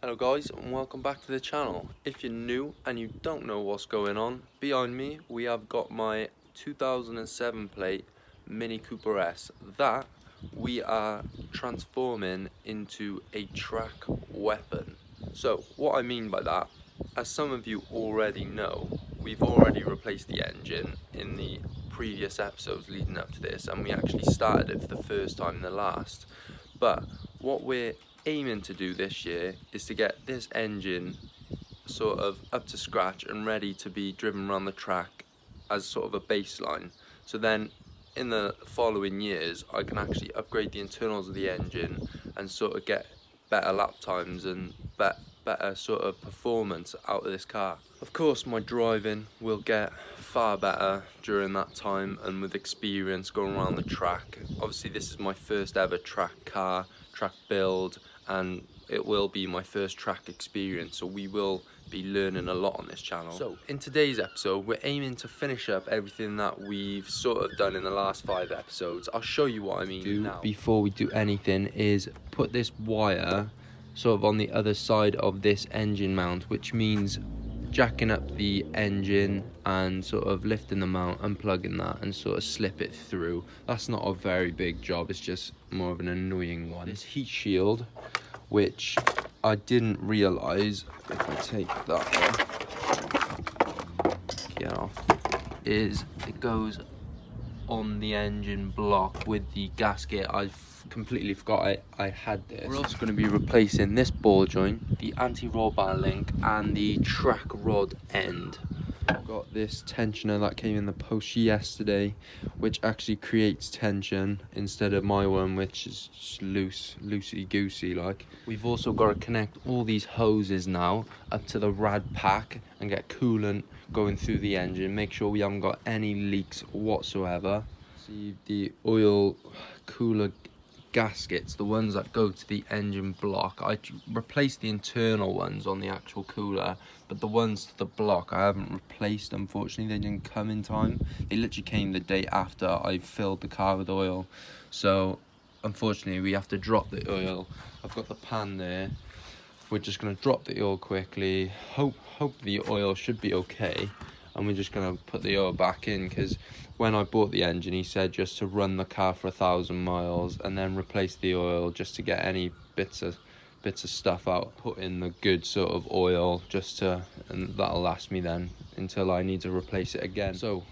Hello guys, and welcome back to the channel. If you're new and you don't know what's going on, behind me we have got my 2007 plate Mini Cooper S that we are transforming into a track weapon. So what I mean by that, as some of you already know, we've already replaced the engine in the previous episodes leading up to this, and we actually started it for the first time in the last. But what we're aiming to do this year is to get this engine sort of up to scratch and ready to be driven around the track as sort of a baseline. So then in the following years I can actually upgrade the internals of the engine and sort of get better lap times and better sort of performance out of this car. Of course my driving will get far better during that time, and with experience going around the track. Obviously this is my first ever track build, and it will be my first track experience, so we will be learning a lot on this channel. So in today's episode we're aiming to finish up everything that we've sort of done in the last 5 episodes. I'll show you what I mean now. Before we do anything is put this wire sort of on the other side of this engine mount, which means jacking up the engine and sort of lifting the mount, unplugging that and sort of slip it through. That's not a very big job, it's just more of an annoying one. This heat shield, which I didn't realise, if I take that off, is it goes on the engine block with the gasket. I've completely forgot I had this. We're also going to be replacing this ball joint, the anti-roll bar link and the track rod end. I've got this tensioner that came in the post yesterday, which actually creates tension instead of my one, which is just loosey-goosey like. We've also got to connect all these hoses now up to the rad pack and get coolant going through the engine, make sure we haven't got any leaks whatsoever. See the oil cooler gaskets, the ones that go to the engine block, I replaced the internal ones on the actual cooler, but the ones to the block I haven't replaced, unfortunately. They didn't come in time. They literally came the day after I filled the car with oil, so unfortunately we have to drop the oil. I've got the pan there. We're just going to drop the oil quickly, hope the oil should be okay, and we're just going to put the oil back in, because when I bought the engine he said just to run the car for 1,000 miles and then replace the oil just to get any bits of stuff out, put in the good sort of oil and that'll last me then until I need to replace it again. So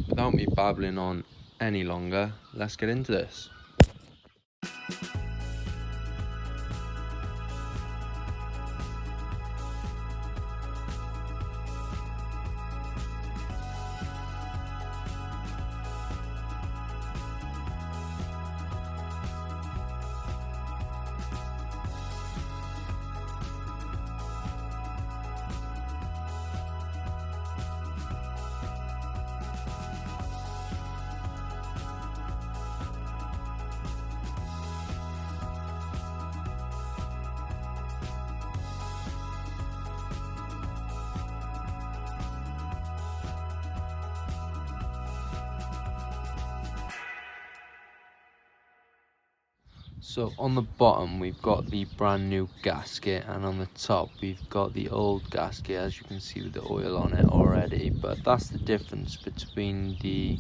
without me babbling on any longer, let's get into this. So on the bottom we've got the brand new gasket, and on the top we've got the old gasket, as you can see with the oil on it already. But that's the difference between the,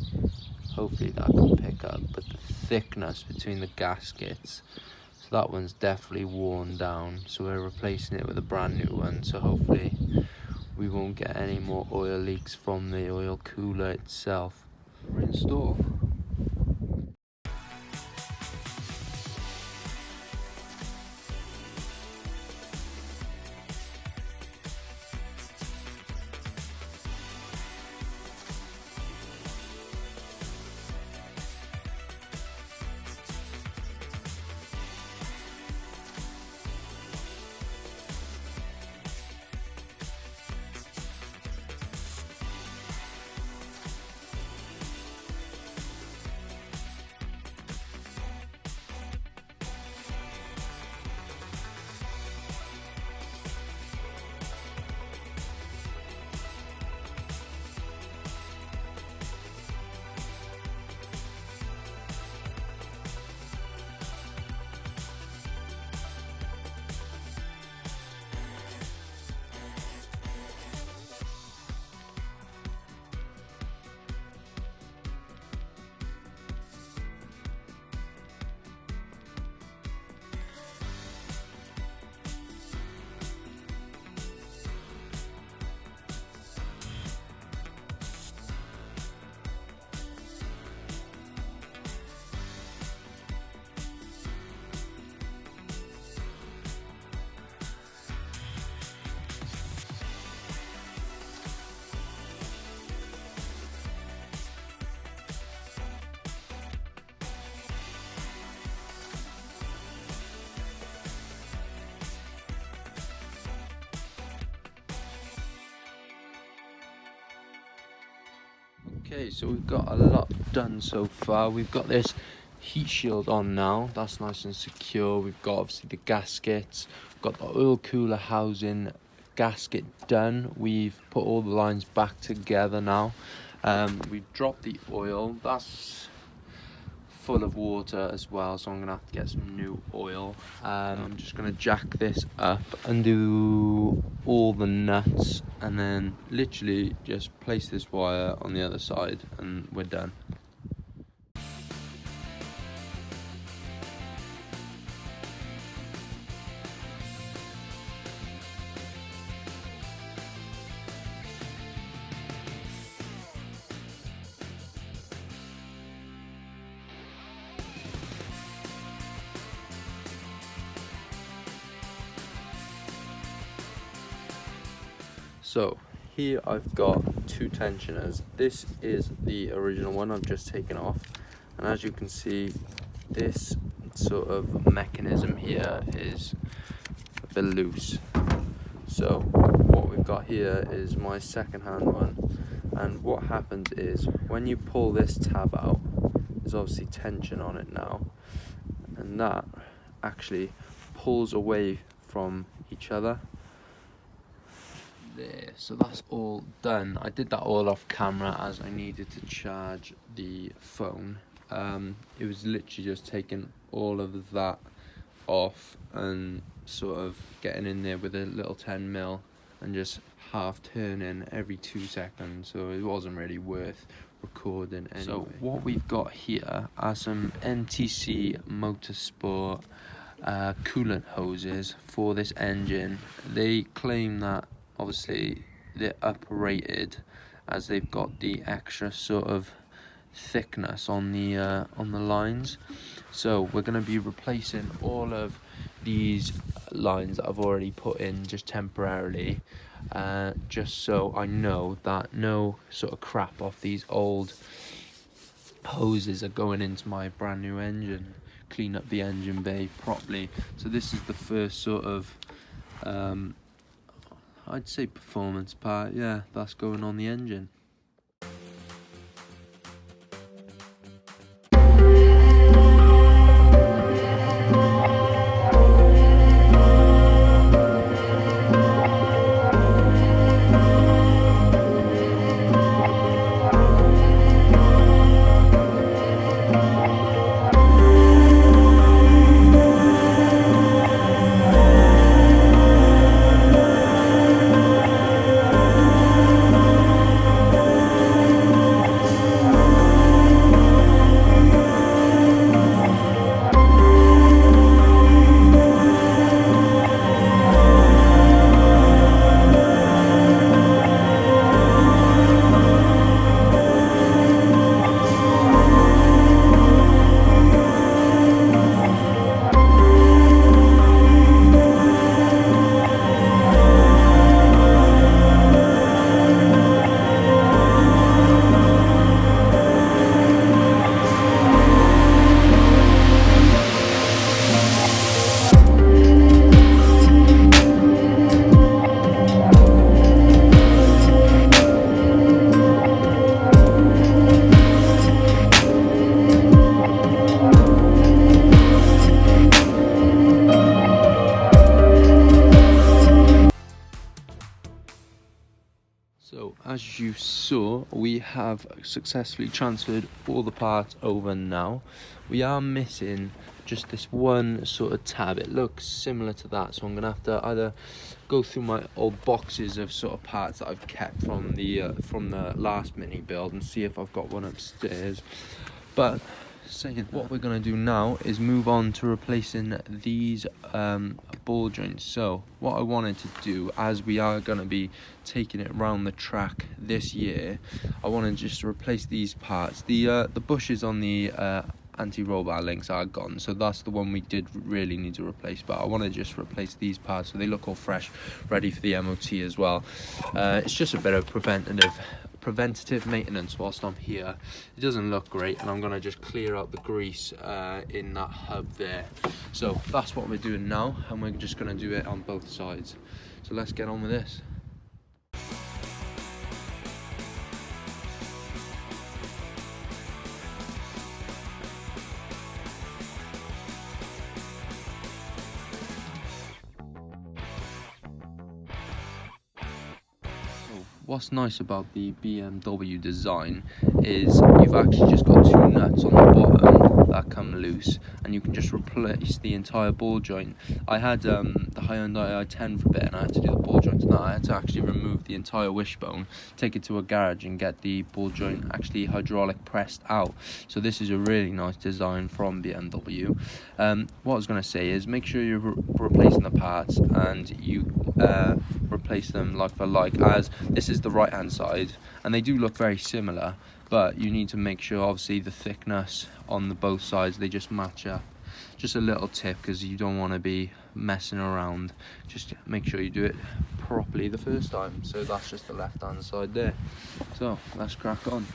hopefully that can pick up, but the thickness between the gaskets. So that one's definitely worn down, so we're replacing it with a brand new one, so hopefully we won't get any more oil leaks from the oil cooler itself. Reinstall. Okay, so we've got a lot done so far. We've got this heat shield on now, that's nice and secure. We've got obviously the gaskets, we've got the oil cooler housing gasket done. We've put all the lines back together now. We've dropped the oil, that's full of water as well, so I'm gonna have to get some new oil. I'm just gonna jack this up, undo all the nuts, and then literally just place this wire on the other side and we're done. So here I've got two tensioners. This is the original one I've just taken off, and as you can see, this sort of mechanism here is a bit loose. So what we've got here is my second-hand one, and what happens is when you pull this tab out, there's obviously tension on it now, and that actually pulls away from each other. There, so that's all done. I did that all off camera as I needed to charge the phone. It was literally just taking all of that off and sort of getting in there with a little 10mm and just half turning every 2 seconds, so it wasn't really worth recording anyway. So what we've got here are some NTC Motorsport coolant hoses for this engine. They claim that obviously they're uprated as they've got the extra sort of thickness on the lines. So we're going to be replacing all of these lines that I've already put in just temporarily, just so I know that no sort of crap off these old hoses are going into my brand new engine. Clean up the engine bay properly. So this is the first sort of I'd say performance part, yeah, that's going on the engine. So as you saw, we have successfully transferred all the parts over now. We are missing just this one sort of tab. It looks similar to that, so I'm gonna have to either go through my old boxes of sort of parts that I've kept from the last mini build and see if I've got one upstairs. But saying what we're going to do now is move on to replacing these ball joints. So what I wanted to do, as we are going to be taking it around the track this year, I want to just replace these parts. The bushes on the anti-roll bar links are gone, so that's the one we did really need to replace, but I want to just replace these parts so they look all fresh, ready for the MOT as well. It's just a bit of preventative maintenance whilst I'm here. It doesn't look great, and I'm going to just clear out the grease in that hub there. So that's what we're doing now, and we're just going to do it on both sides. So let's get on with this. what's nice about the BMW design is you've actually just got two nuts on the bottom that come loose, and you can just replace the entire ball joint. I had the Hyundai i10 for a bit, and I had to do the ball joint, and I had to actually remove the entire wishbone, take it to a garage and get the ball joint actually hydraulic pressed out. So this is a really nice design from BMW. What I was going to say is make sure you're replacing the parts, and you replace them like for like, as this is the right hand side and they do look very similar, but you need to make sure obviously the thickness on the both sides, they just match up. Just a little tip, because you don't want to be messing around, just make sure you do it properly the first time. So that's just the left hand side there, so let's crack on.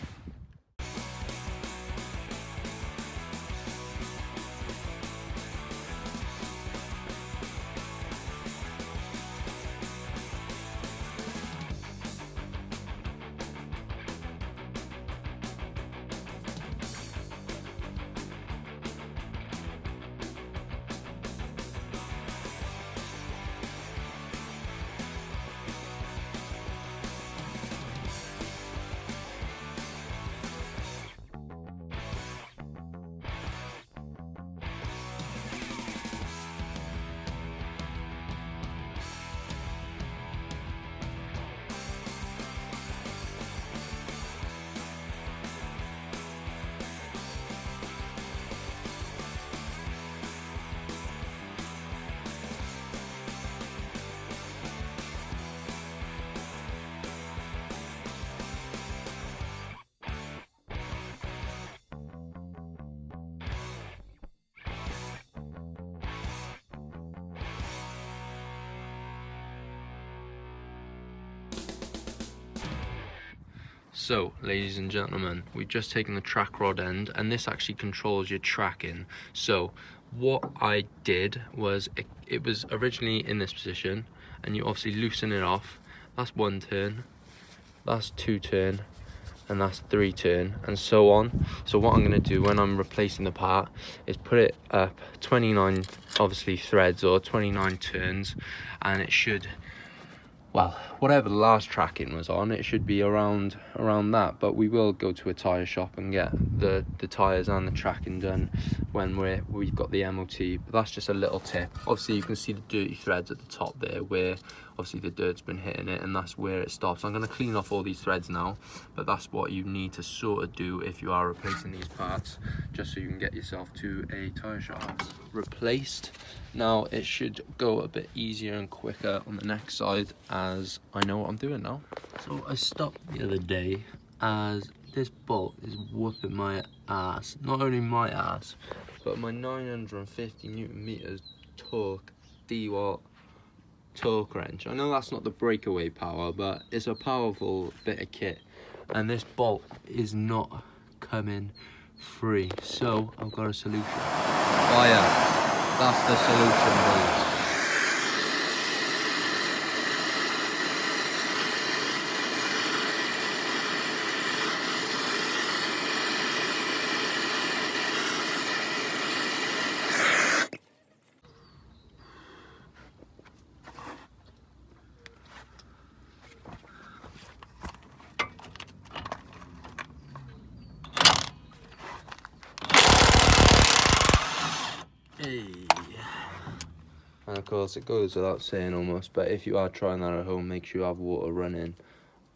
So, ladies and gentlemen, we've just taken the track rod end, and this actually controls your tracking. So, what I did was, it was originally in this position, and you obviously loosen it off. That's 1 turn, that's 2 turn, and that's 3 turn, and so on. So what I'm going to do when I'm replacing the part is put it up 29, obviously, threads or 29 turns, and it should, well, whatever the last tracking was on, it should be around that. But we will go to a tyre shop and get the tyres and the tracking done when we've got the MOT. But that's just a little tip. Obviously you can see the dirty threads at the top there, where obviously the dirt's been hitting it, and that's where it stops. I'm going to clean off all these threads now, but that's what you need to sort of do if you are replacing these parts, just so you can get yourself to a tyre shop replaced. Now it should go a bit easier and quicker on the next side, as I know what I'm doing now. So I stopped the other day as this bolt is whooping my ass. Not only my ass, but my 950 Newton meters torque D-Watt torque wrench. I know that's not the breakaway power, but it's a powerful bit of kit, and this bolt is not coming free. So I've got a solution. Oh yeah, that's the solution, boys. And of course it goes without saying almost, but if you are trying that at home, make sure you have water running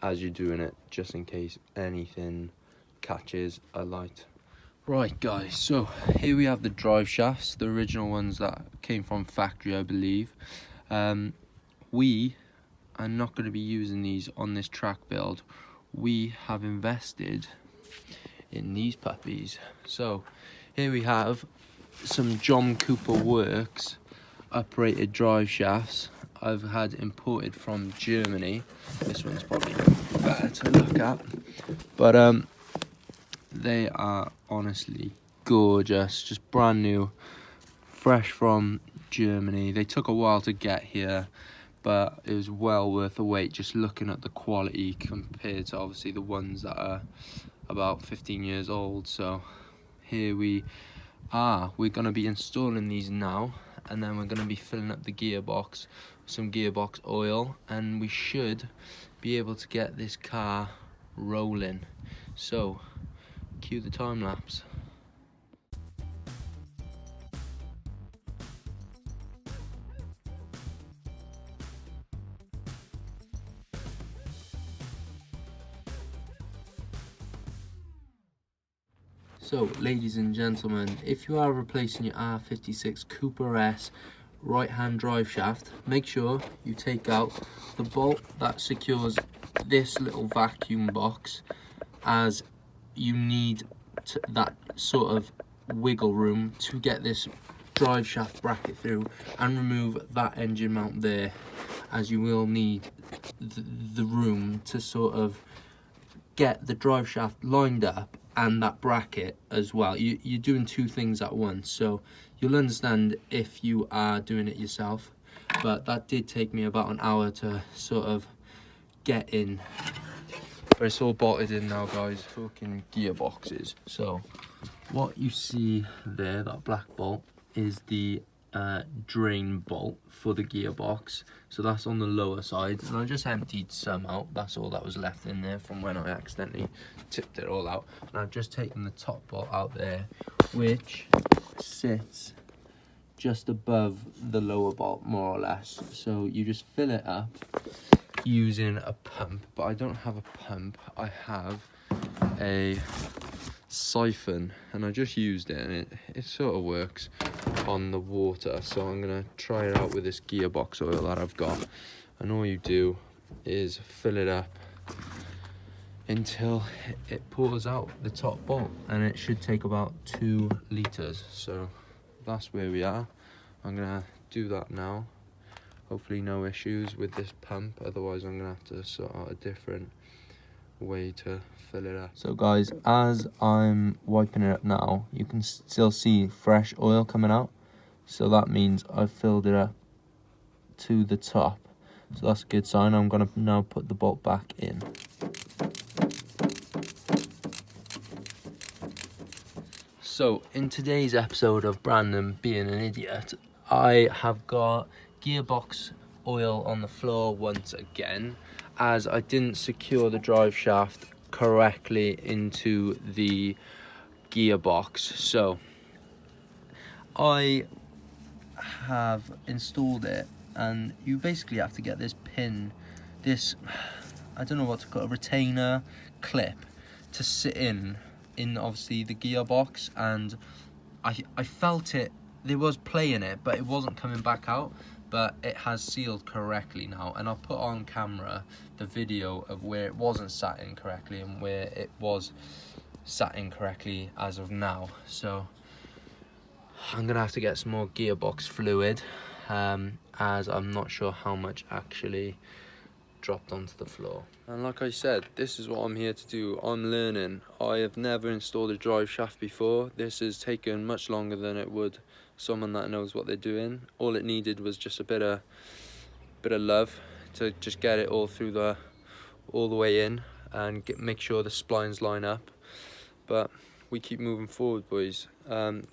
as you're doing it, just in case anything catches a light. Right guys, so here we have the drive shafts, the original ones that came from factory, I believe. We are not going to be using these on this track build. We have invested in these puppies. So here we have some Jcw Works uprated drive shafts I've had imported from Germany. This one's probably better to look at, but they are honestly gorgeous, just brand new, fresh from Germany. They took a while to get here, but it was well worth the wait, just looking at the quality compared to obviously the ones that are about 15 years old. So here we are, we're going to be installing these now, and then we're going to be filling up the gearbox with some gearbox oil, and we should be able to get this car rolling. So cue the time lapse. So, ladies and gentlemen, if you are replacing your R56 Cooper S right-hand drive shaft, make sure you take out the bolt that secures this little vacuum box, as you need that sort of wiggle room to get this drive shaft bracket through, and remove that engine mount there, as you will need the room to sort of get the drive shaft lined up and that bracket as well. You're doing two things at once, so you'll understand if you are doing it yourself, but that did take me about an hour to sort of get in. But it's all bolted in now, guys. Talking gearboxes, so what you see there, that black bolt, is the drain bolt for the gearbox, so that's on the lower side, and I just emptied some out. That's all that was left in there from when I accidentally tipped it all out, and I've just taken the top bolt out there, which sits just above the lower bolt, more or less. So you just fill it up using a pump, but I don't have a pump, I have a siphon, and I just used it, and it sort of works on the water. So I'm gonna try it out with this gearbox oil that I've got, and all you do is fill it up until it pours out the top bolt, and it should take about 2 litres. So that's where we are. I'm gonna do that now. Hopefully no issues with this pump, otherwise I'm gonna have to sort out a different way to fill it up. So guys, as I'm wiping it up now, you can still see fresh oil coming out, so that means I've filled it up to the top, so that's a good sign. I'm gonna now put the bolt back in. So in today's episode of Brandon Being an Idiot, I have got gearbox oil on the floor once again, as I didn't secure the drive shaft correctly into the gearbox. So I have installed it, and you basically have to get this pin, this, I don't know what to call it, a retainer clip to sit in obviously the gearbox, and I felt it, there was play in it, but it wasn't coming back out. But it has sealed correctly now, and I'll put on camera the video of where it wasn't sat in correctly and where it was sat in correctly as of now. So I'm gonna have to get some more gearbox fluid, as I'm not sure how much actually dropped onto the floor. And like I said, this is what I'm here to do. I'm learning. I have never installed a drive shaft before. This has taken much longer than it would someone that knows what they're doing. All it needed was just a bit of love to just get it all through all the way in, and make sure the splines line up. But we keep moving forward, boys.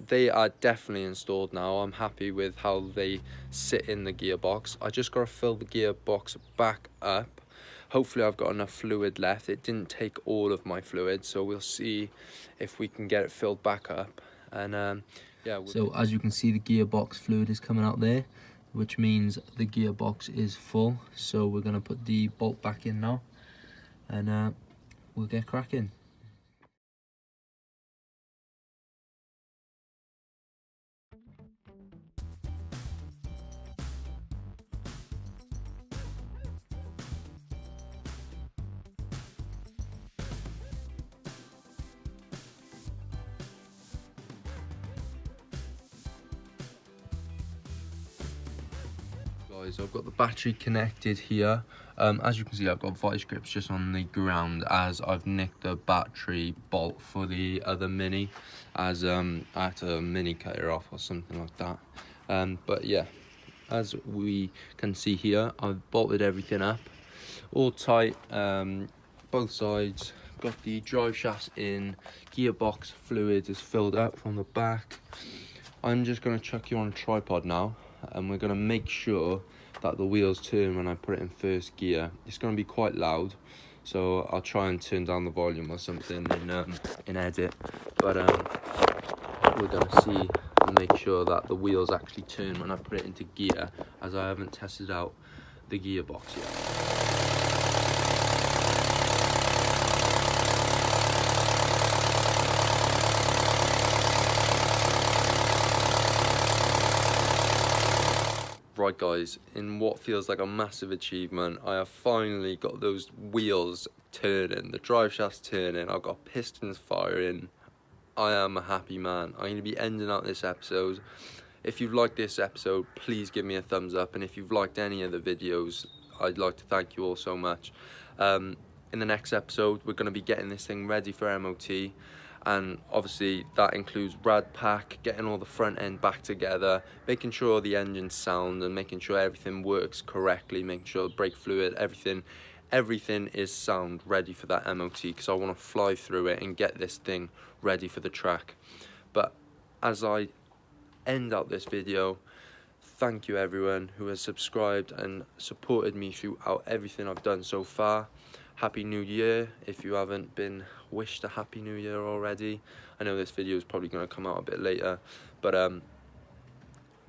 They are definitely installed now. I'm happy with how they sit in the gearbox. I just got to fill the gearbox back up. Hopefully I've got enough fluid left. It didn't take all of my fluid, so we'll see if we can get it filled back up. And yeah. So as you can see, the gearbox fluid is coming out there, which means the gearbox is full. So we're gonna put the bolt back in now, and we'll get cracking. Guys, I've got the battery connected here. As you can see, I've got vice grips just on the ground, as I've nicked the battery bolt for the other Mini, as I had to mini cut it off or something like that. But yeah, as we can see here, I've bolted everything up all tight, both sides. Got the drive shafts in, gearbox fluid is filled up from the back. I'm just going to chuck you on a tripod now, and we're going to make sure that the wheels turn when I put it in first gear. It's going to be quite loud, so I'll try and turn down the volume or something in edit, but we're going to see and make sure that the wheels actually turn when I put it into gear, as I haven't tested out the gearbox yet. Right guys, in what feels like a massive achievement, I have finally got those wheels turning, the drive shafts turning, I've got pistons firing. I am a happy man. I'm going to be ending out this episode. If you've liked this episode, please give me a thumbs up, and if you've liked any of the videos, I'd like to thank you all so much. In the next episode, we're going to be getting this thing ready for MOT, and obviously that includes rad pack, getting all the front end back together, making sure the engine's sound and making sure everything works correctly, making sure the brake fluid, everything is sound, ready for that MOT, because I want to fly through it and get this thing ready for the track. But as I end out this video, thank you everyone who has subscribed and supported me throughout everything I've done so far. Happy New Year if you haven't been wished a Happy New Year already. I know this video is probably going to come out a bit later, but I'll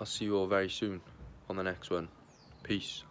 see you all very soon on the next one. Peace.